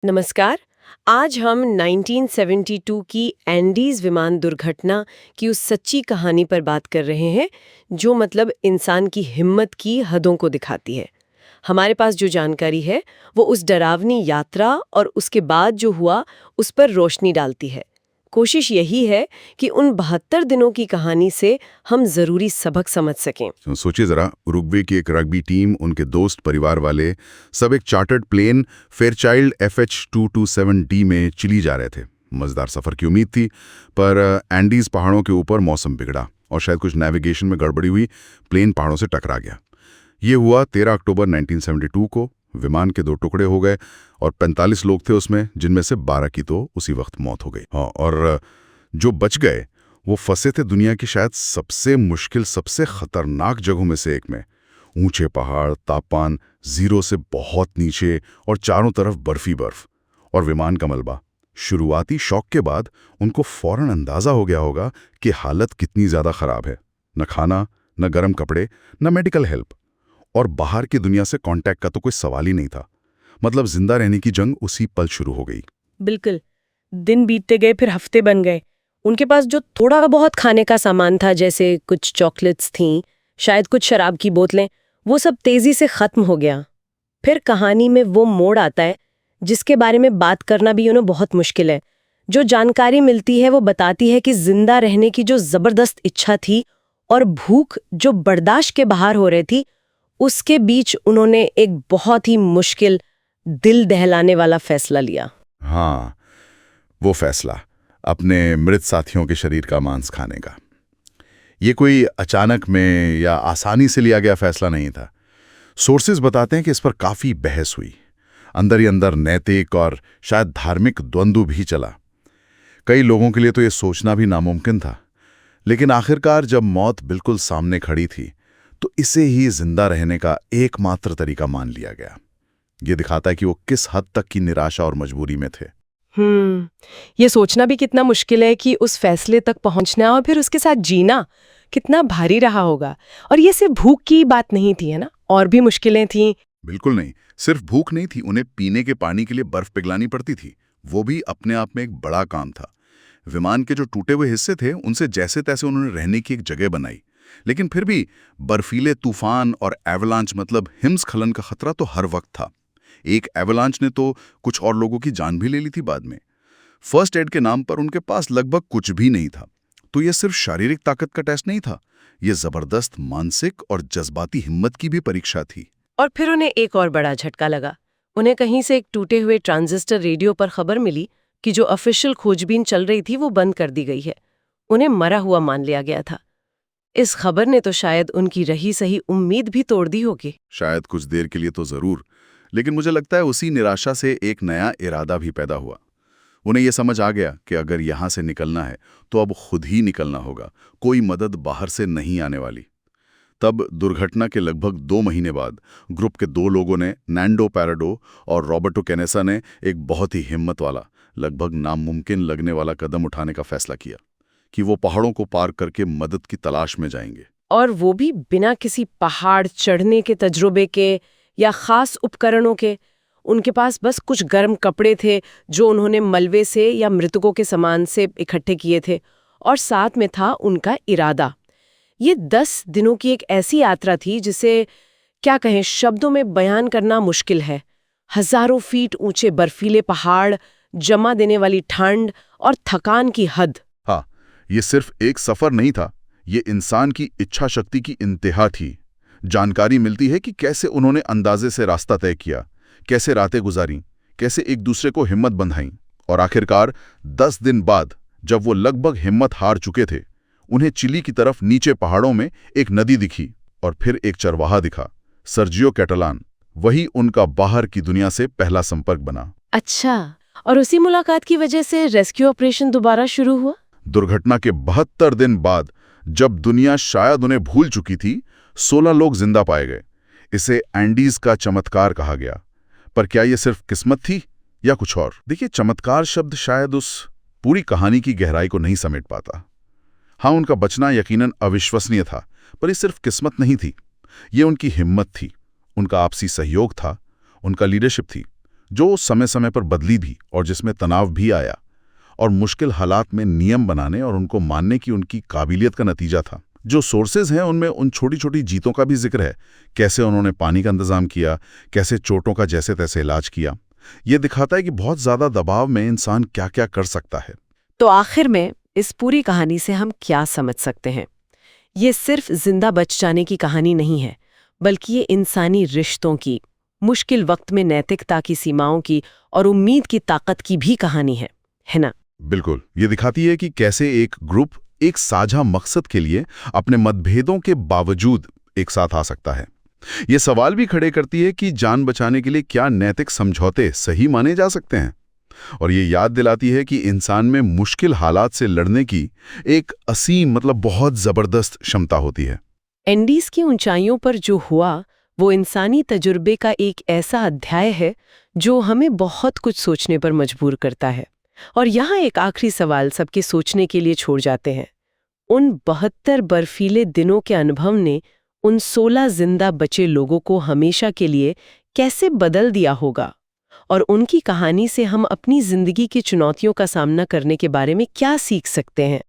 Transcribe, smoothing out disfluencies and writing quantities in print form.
नमस्कार। आज हम 1972 की एंडीज विमान दुर्घटना की उस सच्ची कहानी पर बात कर रहे हैं जो मतलब इंसान की हिम्मत की हदों को दिखाती है। हमारे पास जो जानकारी है वो उस डरावनी यात्रा और उसके बाद जो हुआ उस पर रोशनी डालती है। कोशिश यही है कि उन 72 दिनों की कहानी से हम जरूरी सबक समझ सकें। तो सोचिए जरा, उरुग्वे की एक रग्बी टीम, उनके दोस्त, परिवार वाले सब एक चार्टर्ड प्लेन फेयरचाइल्ड FH-227D में चिली जा रहे थे। मजेदार सफर की उम्मीद थी, पर एंडीज पहाड़ों के ऊपर मौसम बिगड़ा और शायद कुछ नेविगेशन में गड़बड़ी हुई। प्लेन पहाड़ों से टकरा गया। ये हुआ 13 अक्टूबर 1972 को। विमान के 2 टुकड़े हो गए और 45 लोग थे उसमें, जिनमें से 12 की तो उसी वक्त मौत हो गई। हाँ, और जो बच गए वो फंसे थे दुनिया की शायद सबसे मुश्किल, सबसे खतरनाक जगहों में से एक में। ऊंचे पहाड़, तापमान 0 से बहुत नीचे और चारों तरफ बर्फी बर्फ और विमान का मलबा। शुरुआती शॉक के बाद उनको फौरन अंदाजा हो गया होगा कि हालत कितनी ज्यादा खराब है। न खाना, न गर्म कपड़े, न मेडिकल हेल्प, और बाहर की दुनिया से कांटेक्ट का तो कोई सवाल ही नहीं था। मतलब जिंदा रहने की जंग उसी पल शुरू हो गई। बिल्कुल। दिन बीतते गए, फिर हफ्ते बन गए। उनके पास जो थोड़ा बहुत खाने का सामान था, जैसे कुछ चॉकलेट्स थीं, शायद कुछ शराब की बोतलें, वो सब तेजी से खत्म हो गया। फिर कहानी में वो मोड़ आता है जिसके बारे में बात करना भी बहुत मुश्किल है। जो जानकारी मिलती है वो बताती है कि जिंदा रहने की जो जबरदस्त इच्छा थी और भूख जो बर्दाश्त के बाहर हो रही थी, उसके बीच उन्होंने एक बहुत ही मुश्किल, दिल दहलाने वाला फैसला लिया। हाँ, वो फैसला अपने मृत साथियों के शरीर का मांस खाने का। ये कोई अचानक में या आसानी से लिया गया फैसला नहीं था। सोर्सेज बताते हैं कि इस पर काफी बहस हुई। अंदर ही अंदर नैतिक और शायद धार्मिक द्वंद्व भी चला। कई लोगों के लिए तो ये सोचना भी नामुमकिन था, लेकिन आखिरकार जब मौत बिल्कुल सामने खड़ी थी तो इसे ही जिंदा रहने का एकमात्र तरीका मान लिया गया। ये दिखाता है कि वो किस हद तक की निराशा और मजबूरी में थे। ये सोचना भी कितना मुश्किल है कि उस फैसले तक पहुंचना और फिर उसके साथ जीना कितना भारी रहा होगा। और ये सिर्फ भूख की बात नहीं थी, है ना, और भी मुश्किलें थीं। बिल्कुल नहीं, सिर्फ भूख नहीं थी, उन्हें पीने के पानी के लिए बर्फ पिघलानी पड़ती थी। वो भी अपने आप में एक बड़ा काम था। विमान के जो टूटे हुए हिस्से थे उनसे जैसे तैसे उन्होंने रहने की एक जगह बनाई, लेकिन फिर भी बर्फीले तूफान और एवलांच मतलब हिमस्खलन का खतरा तो हर वक्त था। एक एवलांच ने तो कुछ और लोगों की जान भी ले ली थी बाद में। फर्स्ट एड के नाम पर उनके पास लगभग कुछ भी नहीं था। तो यह सिर्फ शारीरिक ताकत का टेस्ट नहीं था, यह जबरदस्त मानसिक और जज्बाती हिम्मत की भी परीक्षा थी। और फिर उन्हें एक और बड़ा झटका लगा। उन्हें कहीं से एक टूटे हुए ट्रांजिस्टर रेडियो पर खबर मिली कि जो ऑफिशियल खोजबीन चल रही थी वो बंद कर दी गई है। उन्हें मरा हुआ मान लिया गया था। इस खबर ने तो शायद उनकी रही सही उम्मीद भी तोड़ दी होगी। शायद कुछ देर के लिए तो जरूर, लेकिन मुझे लगता है उसी निराशा से एक नया इरादा भी पैदा हुआ। उन्हें यह समझ आ गया कि अगर यहां से निकलना है तो अब खुद ही निकलना होगा, कोई मदद बाहर से नहीं आने वाली। तब दुर्घटना के लगभग 2 महीने बाद ग्रुप के 2 लोगों ने, नैंडो पैराडो और रॉबर्टो कैनेसा ने, एक बहुत ही हिम्मत वाला, लगभग नामुमकिन लगने वाला कदम उठाने का फैसला किया कि वो पहाड़ों को पार करके मदद की तलाश में जाएंगे। और वो भी बिना किसी पहाड़ चढ़ने के तजुर्बे के या खास उपकरणों के। उनके पास बस कुछ गर्म कपड़े थे जो उन्होंने मलबे से या मृतकों के सामान से इकट्ठे किए थे, और साथ में था उनका इरादा। ये 10 दिनों की एक ऐसी यात्रा थी जिसे क्या कहें, शब्दों में बयान करना मुश्किल है। हजारों फीट ऊंचे बर्फीले पहाड़, जमा देने वाली ठंड और थकान की हद। हाँ, ये सिर्फ एक सफर नहीं था, ये इंसान की इच्छा शक्ति की इंतहा थी। जानकारी मिलती है कि कैसे उन्होंने अंदाजे से रास्ता तय किया, कैसे रातें गुजारी, कैसे एक दूसरे को हिम्मत बंधाई, और आखिरकार 10 दिन बाद जब वो लगभग हिम्मत हार चुके थे, उन्हें चिली की तरफ नीचे पहाड़ों में एक नदी दिखी और फिर एक चरवाहा दिखा, सर्जियो कैटलान। वही उनका बाहर की दुनिया से पहला संपर्क बना। अच्छा, और उसी मुलाकात की वजह से रेस्क्यू ऑपरेशन दोबारा शुरू हुआ। दुर्घटना के 72 दिन बाद जब दुनिया शायद उन्हें भूल चुकी थी, 16 लोग जिंदा पाए गए। इसे एंडीज का चमत्कार कहा गया। पर क्या यह सिर्फ किस्मत थी या कुछ और? देखिए, चमत्कार शब्द शायद उस पूरी कहानी की गहराई को नहीं समेट पाता। हाँ, उनका बचना यकीनन अविश्वसनीय था, पर यह सिर्फ किस्मत नहीं थी। ये उनकी हिम्मत थी, उनका आपसी सहयोग था, उनका लीडरशिप थी, जो समय समय पर बदली भी और जिसमें तनाव भी आया, और मुश्किल हालात में नियम बनाने और उनको मानने की उनकी काबिलियत का नतीजा था। जो सोर्सेज हैं उनमें उन छोटी छोटी जीतों का भी जिक्र है, कैसे उन्होंने पानी का इंतजाम किया, कैसे चोटों का जैसे तैसे इलाज किया। ये दिखाता है कि बहुत ज़्यादा दबाव में इंसान क्या क्या कर सकता है। तो आखिर में इस पूरी कहानी से हम क्या समझ सकते हैं? ये सिर्फ जिंदा बच जाने की कहानी नहीं है, बल्कि ये इंसानी रिश्तों की, मुश्किल वक्त में नैतिकता की सीमाओं की और उम्मीद की ताकत की भी कहानी है ना? बिल्कुल, ये दिखाती है कि कैसे एक ग्रुप एक साझा मकसद के लिए अपने मतभेदों के बावजूद एक साथ आ सकता है। ये सवाल भी खड़े करती है कि जान बचाने के लिए क्या नैतिक समझौते सही माने जा सकते हैं, और ये याद दिलाती है कि इंसान में मुश्किल हालात से लड़ने की एक असीम बहुत ज़बरदस्त क्षमता होती है। एंडीज की ऊंचाइयों पर जो हुआ वो इंसानी तजुर्बे का एक ऐसा अध्याय है जो हमें बहुत कुछ सोचने पर मजबूर करता है। और यहाँ एक आखिरी सवाल सबके सोचने के लिए छोड़ जाते हैं। उन 72 बर्फीले दिनों के अनुभव ने उन 16 जिंदा बचे लोगों को हमेशा के लिए कैसे बदल दिया होगा, और उनकी कहानी से हम अपनी जिंदगी की चुनौतियों का सामना करने के बारे में क्या सीख सकते हैं?